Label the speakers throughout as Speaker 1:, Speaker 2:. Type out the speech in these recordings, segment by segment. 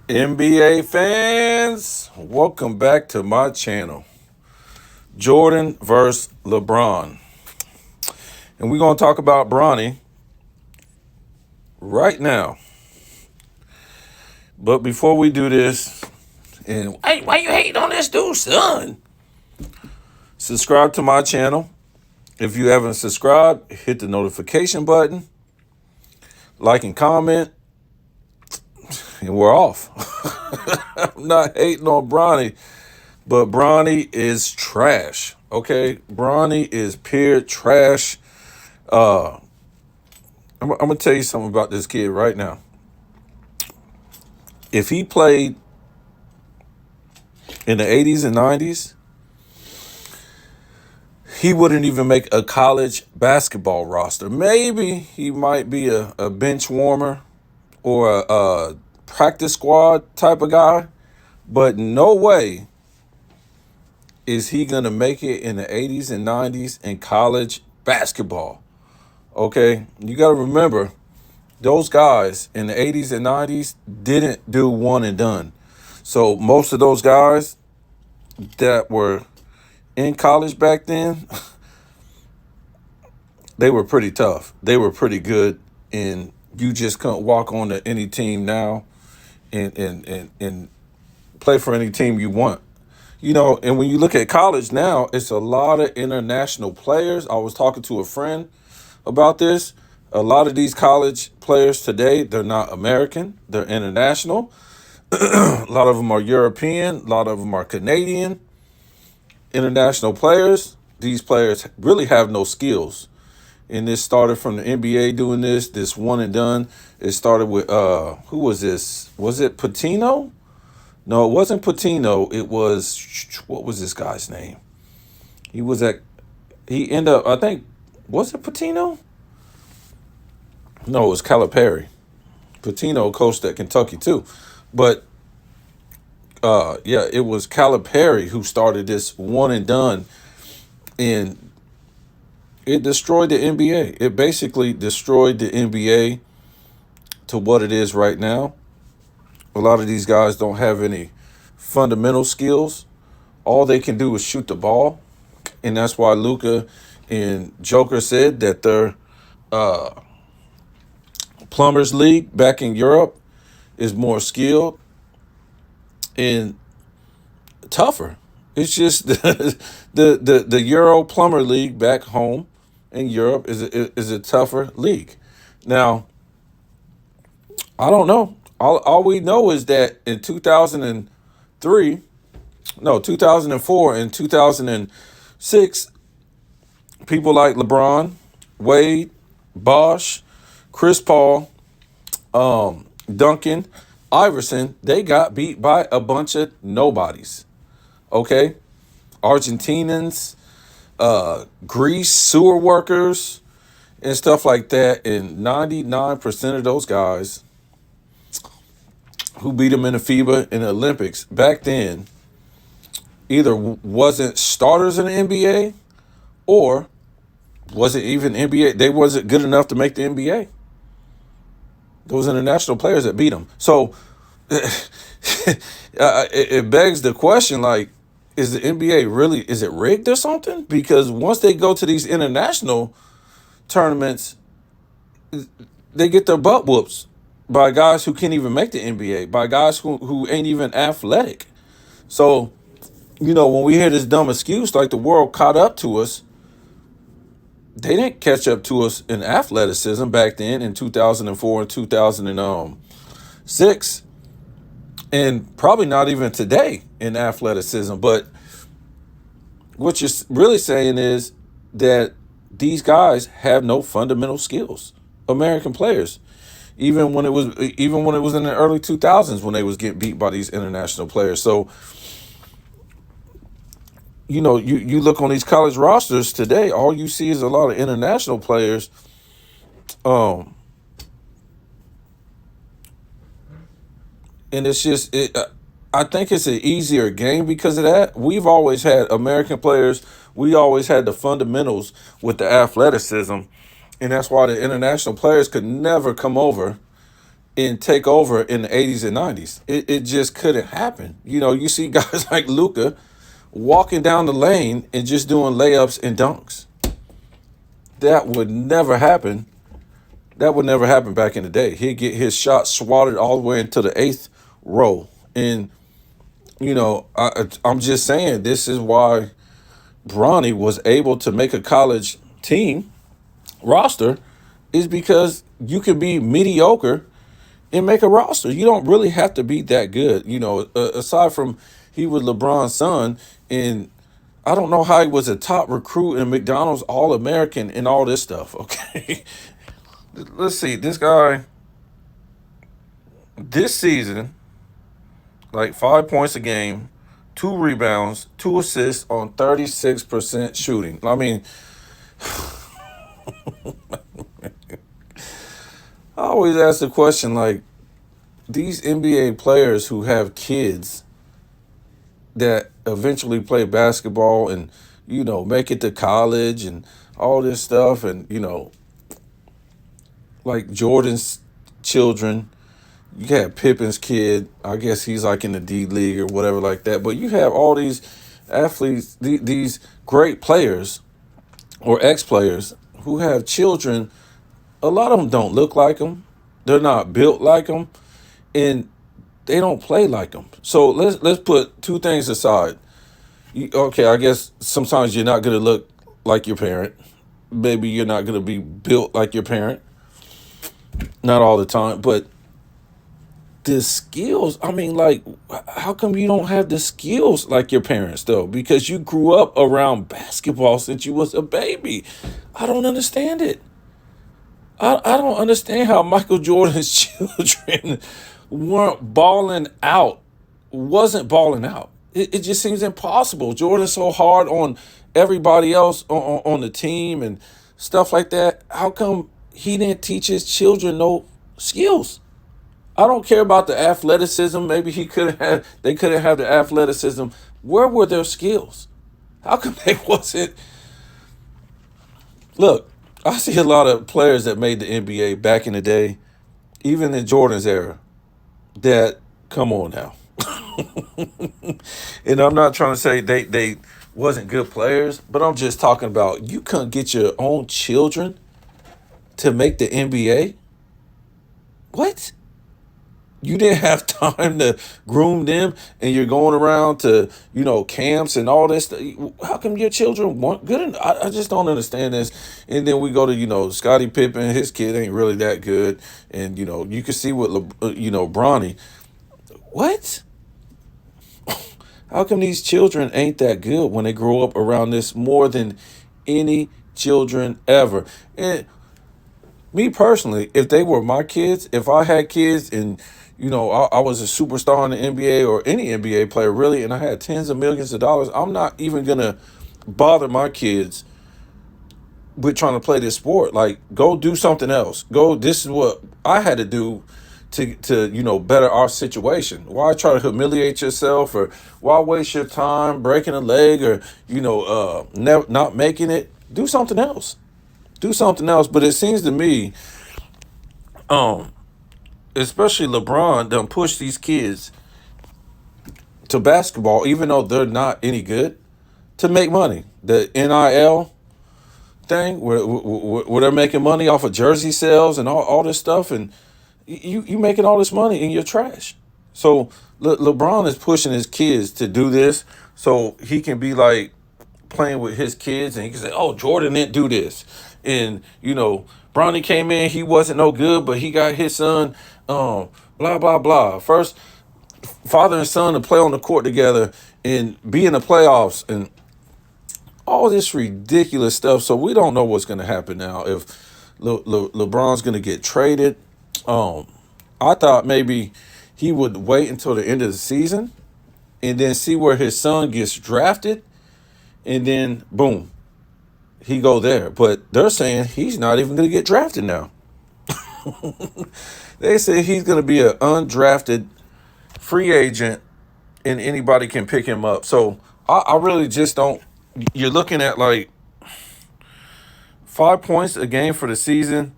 Speaker 1: NBA fans, welcome back to my channel. Jordan versus LeBron. And we're going to talk about Bronny right now. But before we do this, and hey, why you hating on this dude, son? Subscribe to my channel. If you haven't subscribed, hit the notification button, like and comment, and we're off. I'm not hating on Bronny, but Bronny is trash. Okay, Bronny is pure trash. I'm gonna tell you something about this kid right now. If he played in the 80s and 90s, he wouldn't even make a college basketball roster. Maybe he might be a bench warmer or a practice squad type of guy, but no way is he gonna make it in the 80s and 90s in college basketball. Okay, you got to remember, those guys in the 80s and 90s didn't do one and done. So most of those guys that were in college back then, they were pretty tough. They were pretty good, and you just couldn't walk on to any team now and play for any team you want. You know, and when you look at college now, it's a lot of international players. I was talking to a friend about this. A lot of these college players today, they're not American, they're international. A lot of them are European, a lot of them are Canadian. International players, these players really have no skills. And this started from the NBA doing this one and done. It started with, who was this? Was it Patino? No, it wasn't Patino. It was, what was this guy's name? He ended up, I think, was it Patino? No, it was Calipari. Patino coached at Kentucky too. But yeah, it was Calipari who started this one and done, and it destroyed the NBA. It basically destroyed the NBA to what it is right now. A lot of these guys don't have any fundamental skills. All they can do is shoot the ball, and that's why Luka and Joker said that they're Plumbers League back in Europe is more skilled and tougher. It's just the Euro Plumber League back home in Europe is a tougher league. Now, I don't know. All we know is that in 2004 and 2006, people like LeBron, Wade, Bosh, Chris Paul, Duncan, Iverson, they got beat by a bunch of nobodies. Okay? Argentinians, Greece sewer workers, and stuff like that. And 99% of those guys who beat them in the FIBA and the Olympics back then either wasn't starters in the NBA or wasn't even NBA. They wasn't good enough to make the NBA. Those international players that beat them. So it begs the question, like, is the NBA really, is it rigged or something? Because once they go to these international tournaments, they get their butt whoops by guys who can't even make the NBA, by guys who ain't even athletic. So, you know, when we hear this dumb excuse like the world caught up to us, they didn't catch up to us in athleticism back then in 2004 and 2006, and probably not even today in athleticism. But what you're really saying is that these guys have no fundamental skills. American players, even when it was in the early 2000s when they was getting beat by these international players. So, you know, you look on these college rosters today, all you see is a lot of international players. And it's just, I think it's an easier game because of that. We've always had American players. We always had the fundamentals with the athleticism. And that's why the international players could never come over and take over in the 80s and 90s. It just couldn't happen. You see guys like Luca walking down the lane and just doing layups and dunks. That would never happen. That would never happen back in the day. He'd get his shot swatted all the way into the eighth row. And, I'm just saying, this is why Bronny was able to make a college team roster, is because you could be mediocre and make a roster. You don't really have to be that good. Aside from he was LeBron's son, and I don't know how he was a top recruit in McDonald's All American and all this stuff. Okay, let's see. This guy this season, like 5 points a game, 2 rebounds, 2 assists on 36% shooting. I mean, I always ask the question, like, these NBA players who have kids that eventually play basketball and, make it to college and all this stuff, and, like Jordan's children, you have Pippen's kid. I guess he's like in the D League or whatever like that. But you have all these athletes, these great players or ex-players who have children. A lot of them don't look like them. They're not built like them, and they don't play like them. So let's put two things aside. Okay, I guess sometimes you're not going to look like your parent. Maybe you're not going to be built like your parent. Not all the time, but the skills, I mean, like, how come you don't have the skills like your parents, though? Because you grew up around basketball since you was a baby. I don't understand it. I don't understand how Michael Jordan's children weren't balling out, wasn't balling out. It just seems impossible. Jordan's so hard on everybody else on the team and stuff like that. How come he didn't teach his children no skills? I don't care about the athleticism. Maybe they couldn't have the athleticism. Where were their skills? How come they wasn't? Look, I see a lot of players that made the NBA back in the day, even in Jordan's era, that, come on now. And I'm not trying to say they wasn't good players, but I'm just talking about, you couldn't get your own children to make the NBA? What? You didn't have time to groom them, and you're going around to, camps and all this. How come your children weren't good enough? I just don't understand this. And then we go to, Scottie Pippen. His kid ain't really that good. And, you can see what, Bronny. What? How come these children ain't that good when they grow up around this more than any children ever? And me personally, if they were my kids, if I had kids and, I was a superstar in the NBA or any NBA player really, and I had tens of millions of dollars, I'm not even going to bother my kids with trying to play this sport. Like, go do something else. This is what I had to do to better our situation. Why try to humiliate yourself, or why waste your time breaking a leg, or, not making it? Do something else. Do something else. But it seems to me, especially LeBron done push these kids to basketball, even though they're not any good, to make money. The NIL thing, where they're making money off of jersey sales and all this stuff, and you making all this money and you're trash. So LeBron is pushing his kids to do this so he can be like playing with his kids, and he can say, "Oh, Jordan didn't do this," and Bronny came in, he wasn't no good, but he got his son, blah blah blah. First father and son to play on the court together and be in the playoffs and all this ridiculous stuff. So we don't know what's going to happen now. If LeBron's going to get traded, I thought maybe he would wait until the end of the season and then see where his son gets drafted, and then boom, he go there. But they're saying he's not even going to get drafted now. They say he's going to be an undrafted free agent, and anybody can pick him up. So I really just don't. You're looking at like 5 points a game for the season.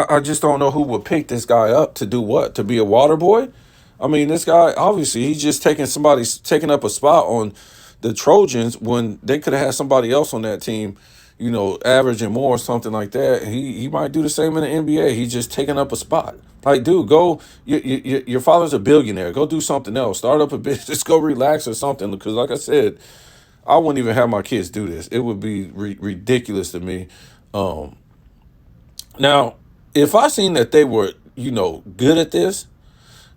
Speaker 1: I just don't know who would pick this guy up to do what? To be a water boy? I mean, this guy obviously he's just taking up a spot on the Trojans when they could have had somebody else on that team, averaging more or something like that. He might do the same in the NBA. He's just taking up a spot. Like, dude, go. Your father's a billionaire. Go do something else. Start up a business. Go relax or something. Because, like I said, I wouldn't even have my kids do this. It would be ridiculous to me. Um, Now, if I seen that they were, good at this,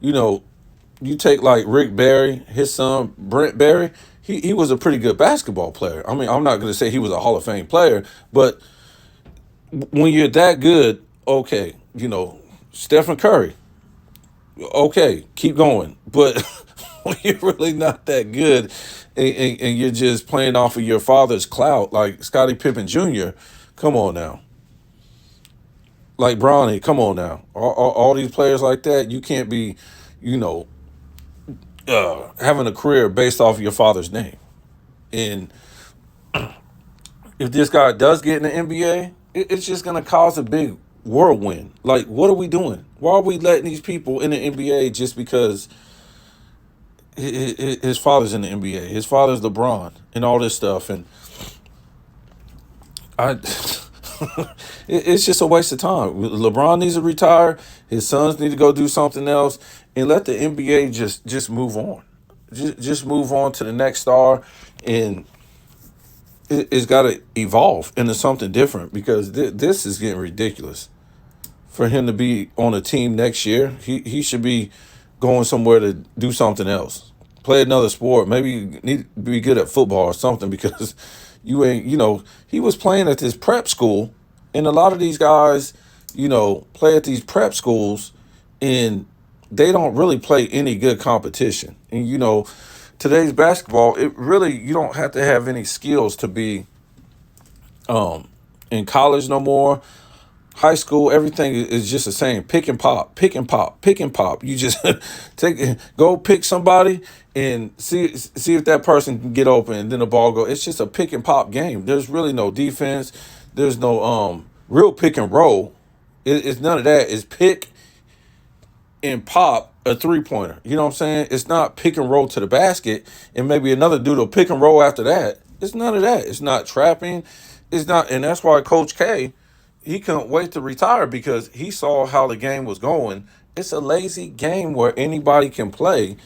Speaker 1: you know, you take like Rick Barry, his son Brent Barry, he was a pretty good basketball player. I mean, I'm not going to say he was a Hall of Fame player, but when you're that good, okay, Stephen Curry, okay, keep going. But when you're really not that good and you're just playing off of your father's clout, like Scottie Pippen Jr., come on now. Like Bronny, come on now. All these players like that, you can't be, you know, having a career based off your father's name. And if this guy does get in the NBA, it's just going to cause a big whirlwind. Like, what are we doing? Why are we letting these people in the NBA just because his father's in the NBA? His father's LeBron and all this stuff. And I, it's just a waste of time. LeBron needs to retire. His sons need to go do something else, and let the NBA just move on. Just move on to the next star, and it's got to evolve into something different because this is getting ridiculous. For him to be on a team next year, he should be going somewhere to do something else, play another sport. Maybe you need to be good at football or something because you ain't. He was playing at this prep school, and a lot of these guys, play at these prep schools, and they don't really play any good competition. And today's basketball, it really you don't have to have any skills to be in college no more. High school, everything is just the same. Pick and pop, pick and pop, pick and pop. You just go pick somebody and see if that person can get open, and then the ball go. It's just a pick and pop game. There's really no defense. There's no real pick and roll. It's none of that. It's pick and pop a 3-pointer. You know what I'm saying? It's not pick and roll to the basket and maybe another dude will pick and roll after that. It's none of that. It's not trapping. It's not, and that's why Coach K, he couldn't wait to retire because he saw how the game was going. It's a lazy game where anybody can play.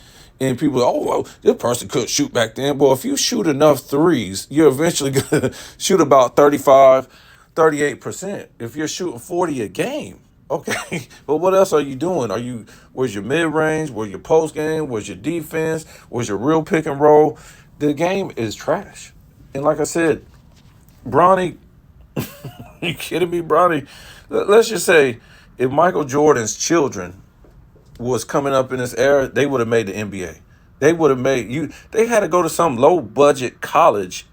Speaker 1: And people, oh, well, this person could shoot back then. Well, if you shoot enough threes, you're eventually going to shoot about 35, 38%. If you're shooting 40 a game, okay. But what else are you doing? Where's your mid range? Where's your post game? Where's your defense? Where's your real pick and roll? The game is trash. And like I said, Bronny, you kidding me, Bronny? Let's just say if Michael Jordan's children was coming up in this era, they would have made the NBA. They would have made you. They had to go to some low budget college,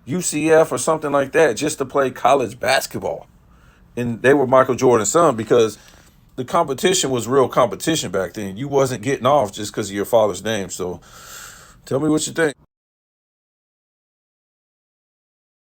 Speaker 1: UCF or something like that, just to play college basketball. And they were Michael Jordan's son because the competition was real competition back then. You wasn't getting off just because of your father's name. So tell me what you think.